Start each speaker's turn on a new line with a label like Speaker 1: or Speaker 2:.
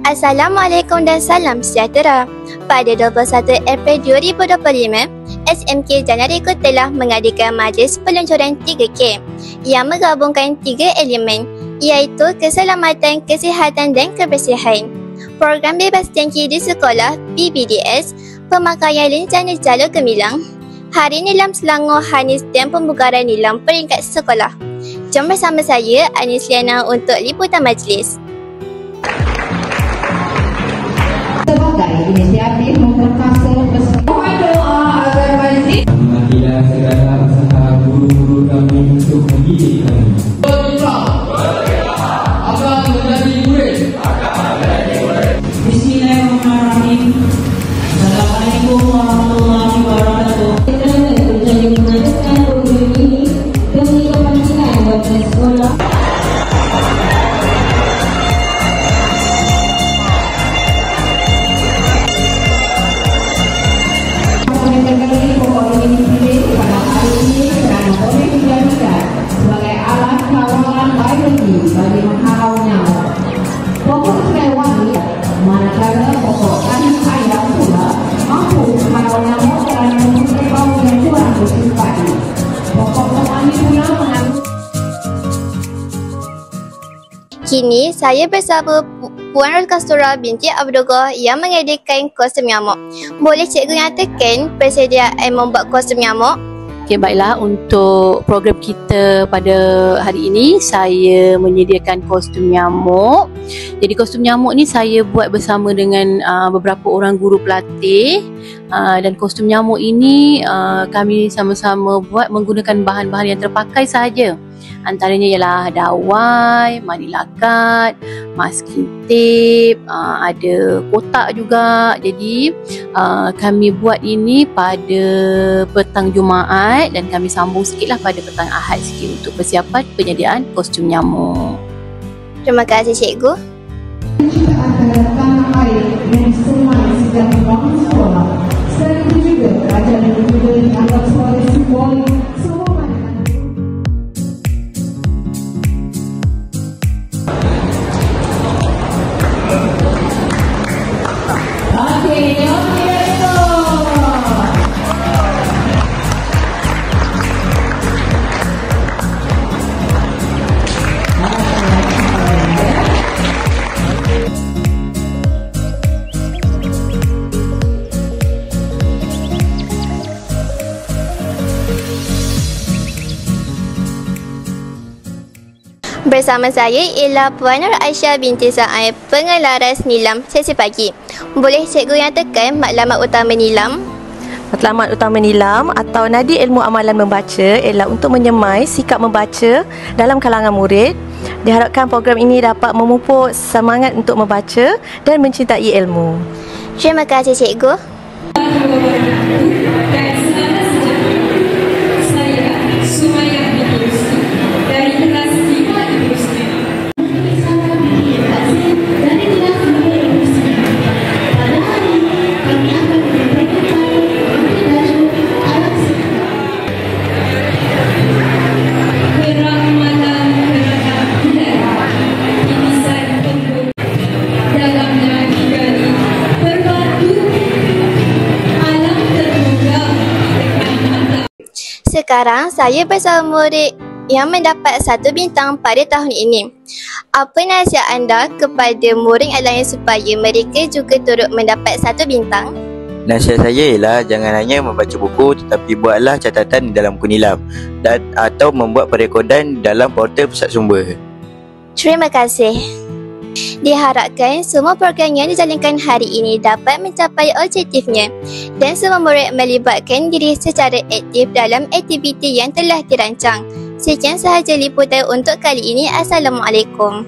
Speaker 1: Assalamualaikum dan salam sejahtera. Pada 21 April 2025, SMK Jalan Raya telah mengadakan majlis peluncuran 3K yang menggabungkan 3 elemen iaitu keselamatan, kesihatan dan kebersihan. Program bebas dengki di sekolah PBDS, pemakaian rencana jalur gemilang, Hari Nilam Selangor Hanis dan pembukaran nilam peringkat sekolah. Jom bersama saya Anis Liana untuk liputan majlis.
Speaker 2: Sebagai inisiatif memperkasa mohon doa agar majlis
Speaker 3: Alhamdulillah segala usaha guru-guru kami untuk mendidik kami.
Speaker 4: Akan menjadi murid.
Speaker 2: Bismillahirrahmanirrahim. Assalamualaikum warahmatullahi wabarakatuh. Kita berjanji melanjutkan program ini demi kepentingan warga sekolah. Bagi menghalau nyawa. Pokok hewan manakala pokok kayu ayam pula mampu menghalau nyawa kerana mempunyai bau yang kurang bersimpati. Pokok temani pula mengandung.
Speaker 1: Kini saya bersama Puan Roskastura binti Abdullah yang mengadakan kostum nyamuk. Boleh cikgu nyatakan persediaan membuat kostum nyamuk?
Speaker 5: Okey, baiklah, untuk program kita pada hari ini saya menyediakan kostum nyamuk. Jadi kostum nyamuk ni saya buat bersama dengan beberapa orang guru pelatih, dan kostum nyamuk ini kami sama-sama buat menggunakan bahan-bahan yang terpakai sahaja. Antaranya ialah dawai, manila cut, masking tape, ada kotak juga. Jadi kami buat ini pada petang Jumaat dan kami sambung sikitlah pada petang Ahad sikit untuk persiapan penyediaan kostum nyamuk.
Speaker 1: Terima kasih cikgu.
Speaker 2: Antara tanah air yang semua sedang membangun sekolah. Selain itu juga kerajaan dan juga dianggap sebagai simbolik semua pandangan.
Speaker 1: Bersama saya ialah Puan Nur Aisyah binti Sa'ai, pengelaras nilam sesi pagi. Boleh cikgu nyatakan maklumat utama nilam?
Speaker 6: Matlamat utama nilam atau nadi ilmu amalan membaca ialah untuk menyemai sikap membaca dalam kalangan murid. Diharapkan program ini dapat memupuk semangat untuk membaca dan mencintai ilmu.
Speaker 1: Terima kasih cikgu. Sekarang saya bersama murid yang mendapat 1 bintang pada tahun ini. Apa nasihat anda kepada murid lain supaya mereka juga turut mendapat 1 bintang?
Speaker 7: Nasihat saya ialah jangan hanya membaca buku tetapi buatlah catatan di dalam buku nilam dan atau membuat perekodan dalam portal pusat sumber.
Speaker 1: Terima kasih. Diharapkan semua program yang dijalankan hari ini dapat mencapai objektifnya dan semua murid melibatkan diri secara aktif dalam aktiviti yang telah dirancang. Sekian sahaja liputan untuk kali ini. Assalamualaikum.